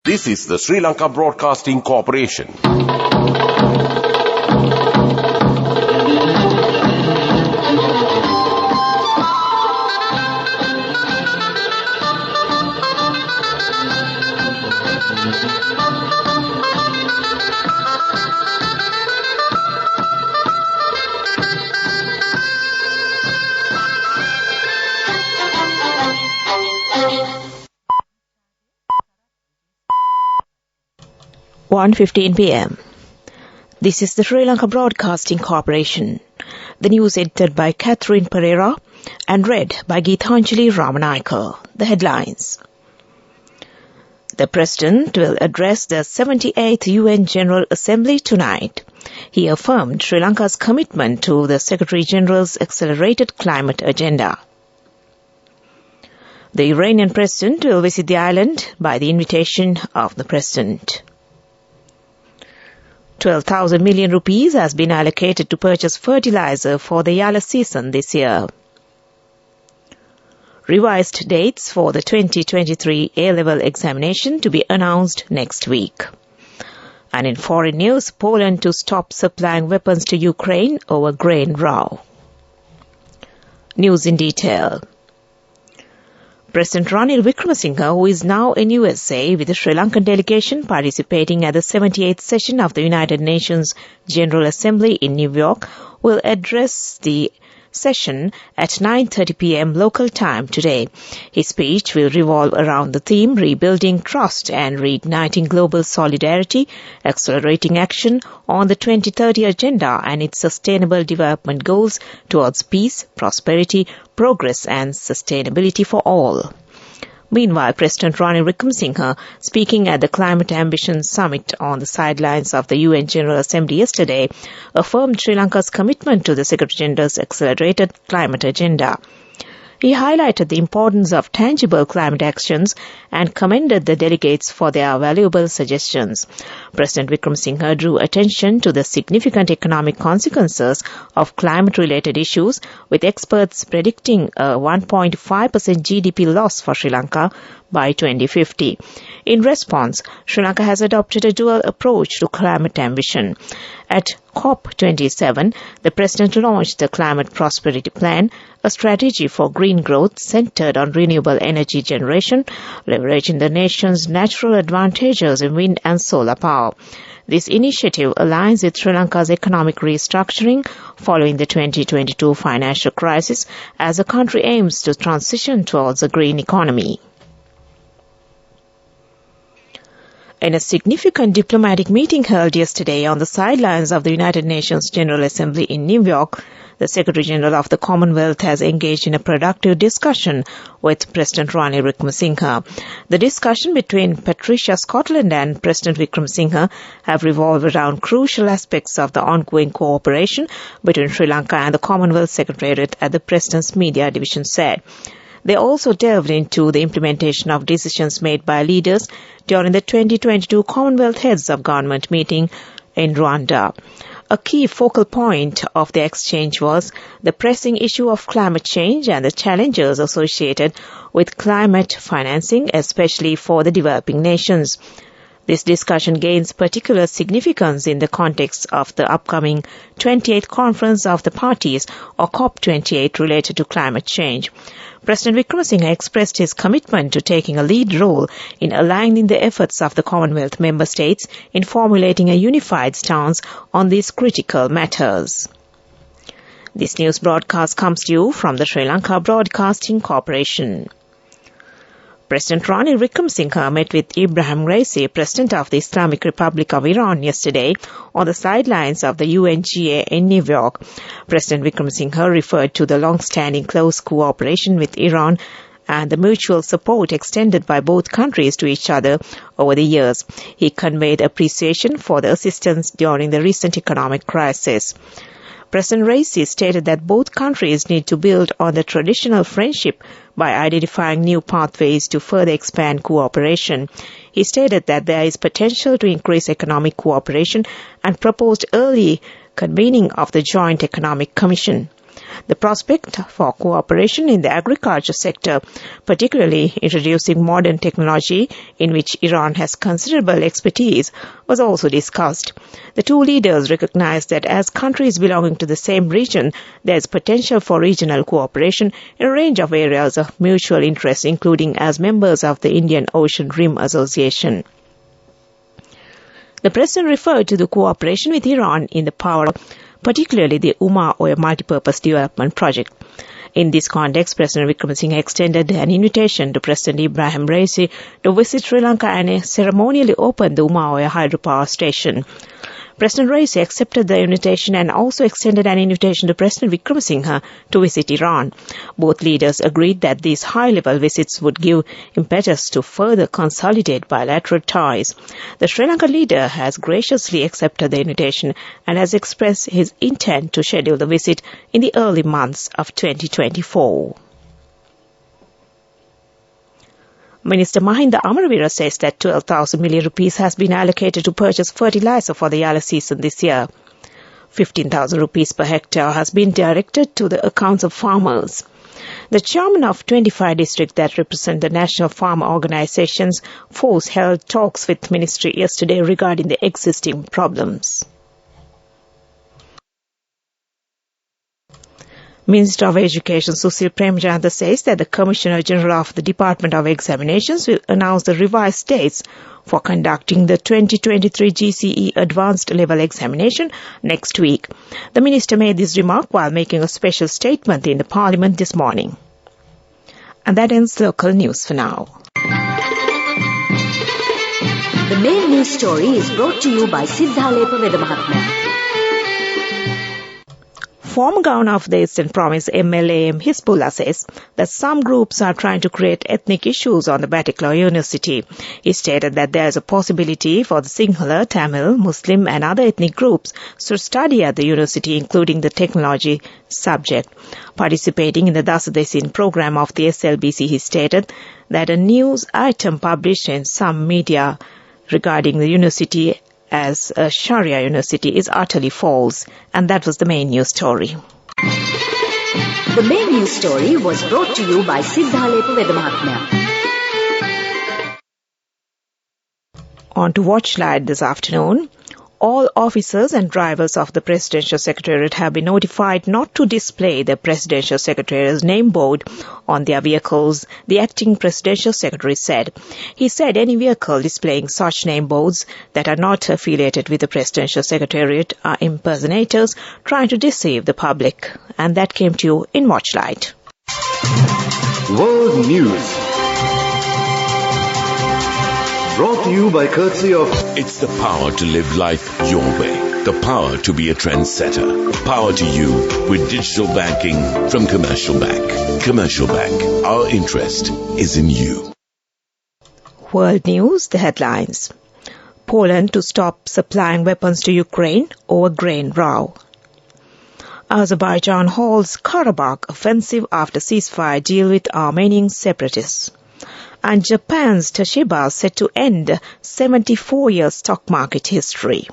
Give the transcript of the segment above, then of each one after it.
This is the Sri Lanka Broadcasting Corporation. One 15 p.m. This is the Sri Lanka Broadcasting Corporation. The news edited by Catherine Pereira and read by Geethanjali Ramanayaka. The headlines. The President will address the 78th UN General Assembly tonight. He affirmed Sri Lanka's commitment to the Secretary-General's accelerated climate agenda. The Iranian President will visit the island by the invitation of the President. 12,000 million rupees has been allocated to purchase fertilizer for the Yala season this year. Revised dates for the 2023 A-level examination to be announced next week. And in foreign news, Poland to stop supplying weapons to Ukraine over grain row. News in detail. President Ranil Wickremesinghe, who is now in USA with the Sri Lankan delegation participating at the 78th session of the United Nations General Assembly in New York, will address the session at 9:30 p.m. local time today. His speech will revolve around the theme Rebuilding Trust and Reigniting Global Solidarity, Accelerating Action on the 2030 Agenda and its Sustainable Development Goals towards peace, prosperity, progress and sustainability for all. Meanwhile, President Ranil Wickremesinghe, speaking at the Climate Ambition Summit on the sidelines of the UN General Assembly yesterday, affirmed Sri Lanka's commitment to the Secretary-General's accelerated climate agenda. He highlighted the importance of tangible climate actions and commended the delegates for their valuable suggestions. President Wickremesinghe drew attention to the significant economic consequences of climate-related issues, with experts predicting a 1.5% GDP loss for Sri Lanka by 2050. In response, Sri Lanka has adopted a dual approach to climate ambition. At COP27, the President launched the Climate Prosperity Plan, a strategy for green growth centered on renewable energy generation, leveraging the nation's natural advantages in wind and solar power. This initiative aligns with Sri Lanka's economic restructuring following the 2022 financial crisis as the country aims to transition towards a green economy. In a significant diplomatic meeting held yesterday on the sidelines of the United Nations General Assembly in New York, the Secretary-General of the Commonwealth has engaged in a productive discussion with President Ranil Wickremesinghe. The discussion between Patricia Scotland and President Wickremesinghe have revolved around crucial aspects of the ongoing cooperation between Sri Lanka and the Commonwealth Secretariat at the President's Media Division said. They also delved into the implementation of decisions made by leaders during the 2022 Commonwealth Heads of Government meeting in Rwanda. A key focal point of the exchange was the pressing issue of climate change and the challenges associated with climate financing, especially for the developing nations. This discussion gains particular significance in the context of the upcoming 28th Conference of the Parties, or COP28, related to climate change. President Wickremesinghe expressed his commitment to taking a lead role in aligning the efforts of the Commonwealth member states in formulating a unified stance on these critical matters. This news broadcast comes to you from the Sri Lanka Broadcasting Corporation. President Ranil Wickremesinghe met with Ibrahim Raisi, President of the Islamic Republic of Iran, yesterday on the sidelines of the UNGA in New York. President Wickremesinghe referred to the long-standing close cooperation with Iran and the mutual support extended by both countries to each other over the years. He conveyed appreciation for the assistance during the recent economic crisis. President Raisi stated that both countries need to build on the traditional friendship by identifying new pathways to further expand cooperation. He stated that there is potential to increase economic cooperation and proposed early convening of the Joint Economic Commission. The prospect for cooperation in the agriculture sector, particularly introducing modern technology in which Iran has considerable expertise, was also discussed. The two leaders recognized that as countries belonging to the same region, there is potential for regional cooperation in a range of areas of mutual interest, including as members of the Indian Ocean Rim Association. The president referred to the cooperation with Iran in the power, particularly the Ummah Oil Multipurpose Development Project. In this context, President Wickremesinghe extended an invitation to President Ibrahim Raisi to visit Sri Lanka and ceremonially open the Ummah Oil hydropower station. President Raisi accepted the invitation and also extended an invitation to President Wickremesinghe to visit Iran. Both leaders agreed that these high-level visits would give impetus to further consolidate bilateral ties. The Sri Lankan leader has graciously accepted the invitation and has expressed his intent to schedule the visit in the early months of 2024. Minister Mahinda Amaravira says that 12,000 million rupees has been allocated to purchase fertilizer for the yellow season this year. 15,000 rupees per hectare has been directed to the accounts of farmers. The chairman of 25 districts that represent the national farmer organizations force held talks with ministry yesterday regarding the existing problems. Minister of Education Susil Premjanta says that the Commissioner General of the Department of Examinations will announce the revised dates for conducting the 2023 GCE Advanced Level Examination next week. The minister made this remark while making a special statement in the Parliament this morning. And that ends local news for now. The main news story is brought to you by Sinhala Mahatma. Former governor of the Eastern Province, MLA Hizbullah, says that some groups are trying to create ethnic issues on the Batticaloa University. He stated that there is a possibility for the Sinhala, Tamil, Muslim and other ethnic groups to study at the university, including the technology subject. Participating in the Dasadesin program of the SLBC, he stated that a news item published in some media regarding the university as a Sharia university is utterly false. And that was the main news story. The main news story was brought to you by Sinhala Mahatma. On to Watchlight this afternoon. All officers and drivers of the Presidential Secretariat have been notified not to display the Presidential Secretariat's name board on their vehicles, the acting Presidential Secretary said. He said any vehicle displaying such name boards that are not affiliated with the Presidential Secretariat are impersonators trying to deceive the public. And that came to you in Watchlight. World News. Brought to you by courtesy of... It's the power to live life your way. The power to be a trendsetter. Power to you with digital banking from Commercial Bank. Commercial Bank. Our interest is in you. World News, the headlines. Poland to stop supplying weapons to Ukraine over grain row. Azerbaijan halts Karabakh offensive after ceasefire deal with Armenian separatists. And Japan's Toshiba set to end 74-year stock market history.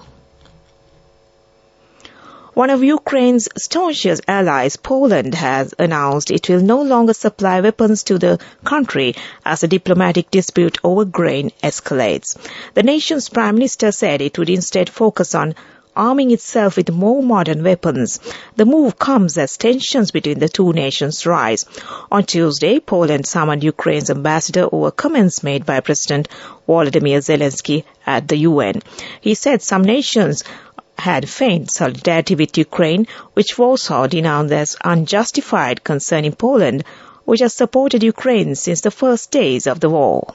One of Ukraine's staunchest allies, Poland, has announced it will no longer supply weapons to the country as the diplomatic dispute over grain escalates. The nation's prime minister said it would instead focus on arming itself with more modern weapons. The move comes as tensions between the two nations rise. On Tuesday, Poland summoned Ukraine's ambassador over comments made by President Volodymyr Zelensky at the UN. He said some nations had feigned solidarity with Ukraine, which Warsaw denounced as unjustified concerning Poland, which has supported Ukraine since the first days of the war.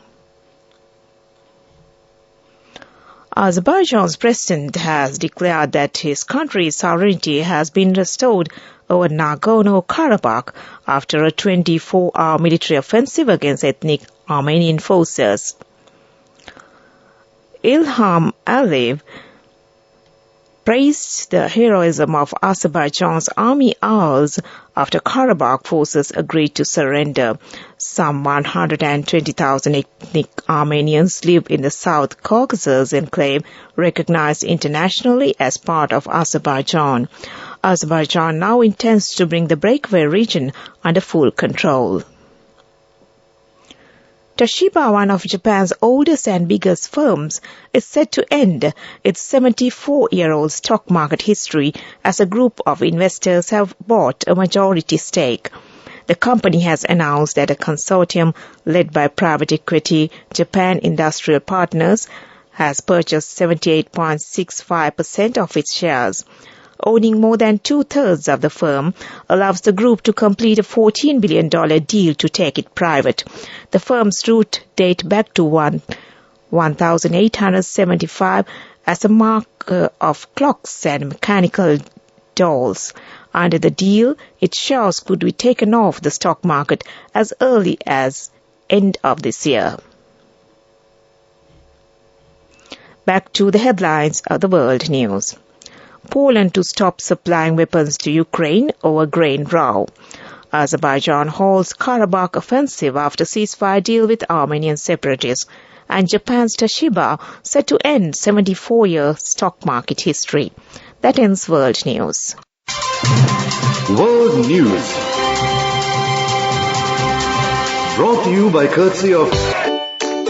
Azerbaijan's president has declared that his country's sovereignty has been restored over Nagorno-Karabakh after a 24-hour military offensive against ethnic Armenian forces. Ilham Aliyev praised the heroism of Azerbaijan's army hours after Karabakh forces agreed to surrender. Some 120,000 ethnic Armenians live in the South Caucasus enclave, recognized internationally as part of Azerbaijan. Azerbaijan now intends to bring the breakaway region under full control. Toshiba, one of Japan's oldest and biggest firms, is set to end its 74-year-old stock market history as a group of investors have bought a majority stake. The company has announced that a consortium led by private equity Japan Industrial Partners has purchased 78.65% of its shares. Owning more than two-thirds of the firm allows the group to complete a $14 billion deal to take it private. The firm's root date back to 1875 as a marker of clocks and mechanical dolls. Under the deal, its shares could be taken off the stock market as early as end of this year. Back to the headlines of the world news. Poland to stop supplying weapons to Ukraine over grain row. Azerbaijan halts Karabakh offensive after ceasefire deal with Armenian separatists. And Japan's Toshiba set to end 74-year stock market history. That ends world news. World News. Brought to you by courtesy of...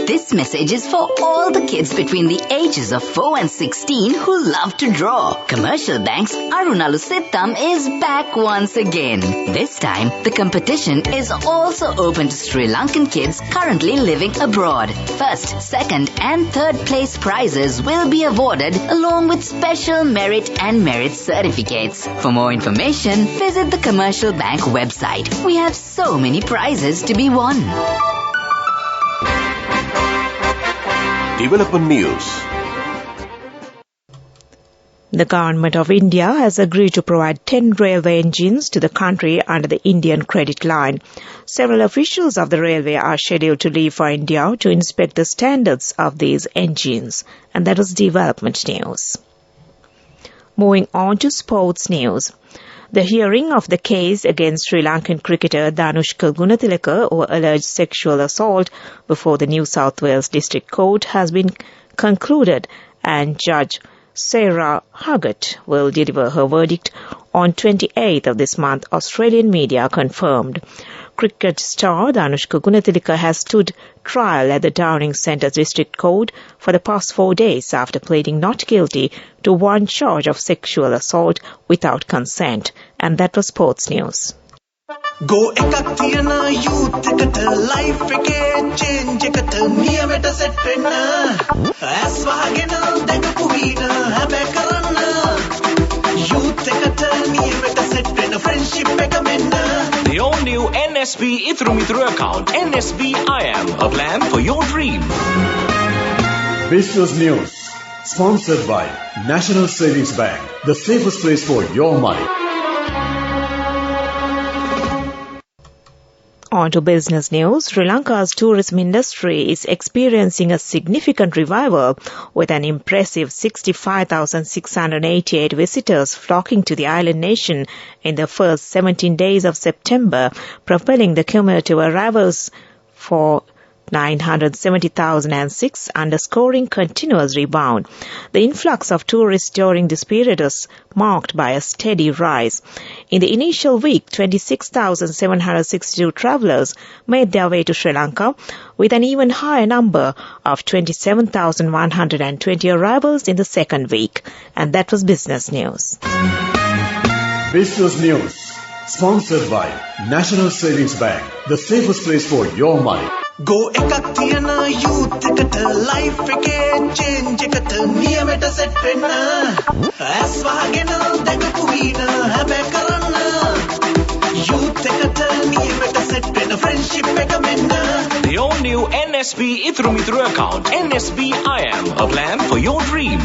This message is for all the kids between the ages of 4 and 16 who love to draw. Commercial Bank's Arunalu Sittam is back once again. This time, the competition is also open to Sri Lankan kids currently living abroad. First, second and third place prizes will be awarded along with special merit and merit certificates. For more information, visit the Commercial Bank website. We have so many prizes to be won. Development News. The government of India has agreed to provide 10 railway engines to the country under the Indian credit line. Several officials of the railway are scheduled to leave for India to inspect the standards of these engines. And that was development news. Moving on to sports news. The hearing of the case against Sri Lankan cricketer Danushka Gunatilaka over alleged sexual assault before the New South Wales District Court has been concluded, and Judge Sarah Huggett will deliver her verdict on 28th of this month, Australian media confirmed. Cricket star Danushka Gunatilaka has stood trial at the Downing Centre District Court for the past 4 days after pleading not guilty to one charge of sexual assault without consent. And that was sports news. Go ekak thiyana youth eකට life එකේ change එකට නියමෙට set වෙන්න ඇස් වහගෙන දැකපු වීන හැබැයි කරන්න youth එකට නියමෙට set වෙන්න friendship එක මෙන්න. The all-new NSB Ithru account, NSB IM, a plan for your dream. Business News. Sponsored by National Savings Bank, the safest place for your money. On to business news. Sri Lanka's tourism industry is experiencing a significant revival with an impressive 65,688 visitors flocking to the island nation in the first 17 days of September, propelling the cumulative arrivals for 970,006, underscoring continuous rebound. The influx of tourists during this period was marked by a steady rise. In the initial week, 26,762 travelers made their way to Sri Lanka, with an even higher number of 27,120 arrivals in the second week. And that was business news. Business News. Sponsored by National Savings Bank, the safest place for your money. Go ekak thiyana youth එකට life එකේ change එකට නියමෙට set වෙන්න ඇස් වහගෙන දැකපු වීන හැබැයි කරන්න youth එකට නියමෙට set වෙන්න friendship එක මෙන්න. The all-new NSB Ithru account, NSB IM, a plan for your dream.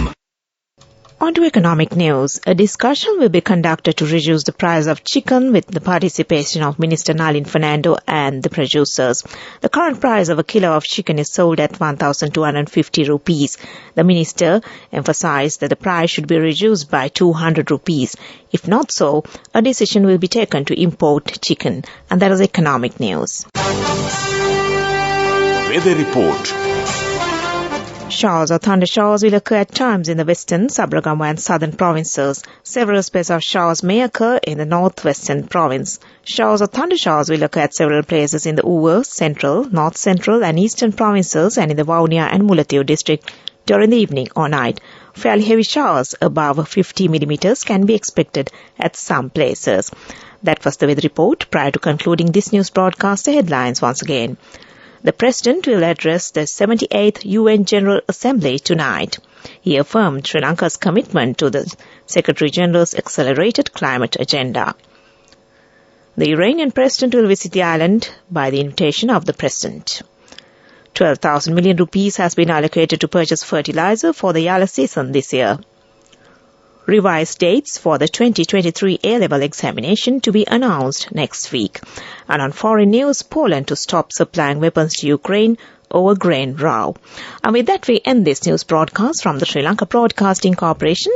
On to economic news. A discussion will be conducted to reduce the price of chicken with the participation of Minister Nalin Fernando and the producers. The current price of a kilo of chicken is sold at 1,250 rupees. The minister emphasized that the price should be reduced by 200 rupees. If not so, a decision will be taken to import chicken. And that is economic news. Weather report. Showers or thundershowers will occur at times in the western, Sabragama and southern provinces. Several spells of showers may occur in the northwestern province. Showers or thundershowers will occur at several places in the Uva, central, north central and eastern provinces and in the Vaunia and Mullaitivu district during the evening or night. Fairly heavy showers above 50 millimeters can be expected at some places. That was the weather report. Prior to concluding this news broadcast, the headlines once again. The President will address the 78th UN General Assembly tonight. He affirmed Sri Lanka's commitment to the Secretary-General's accelerated climate agenda. The Iranian President will visit the island by the invitation of the President. 12,000 million rupees has been allocated to purchase fertilizer for the Yala season this year. Revised dates for the 2023 A-level examination to be announced next week. And on foreign news, Poland to stop supplying weapons to Ukraine over grain row. And with that, we end this news broadcast from the Sri Lanka Broadcasting Corporation.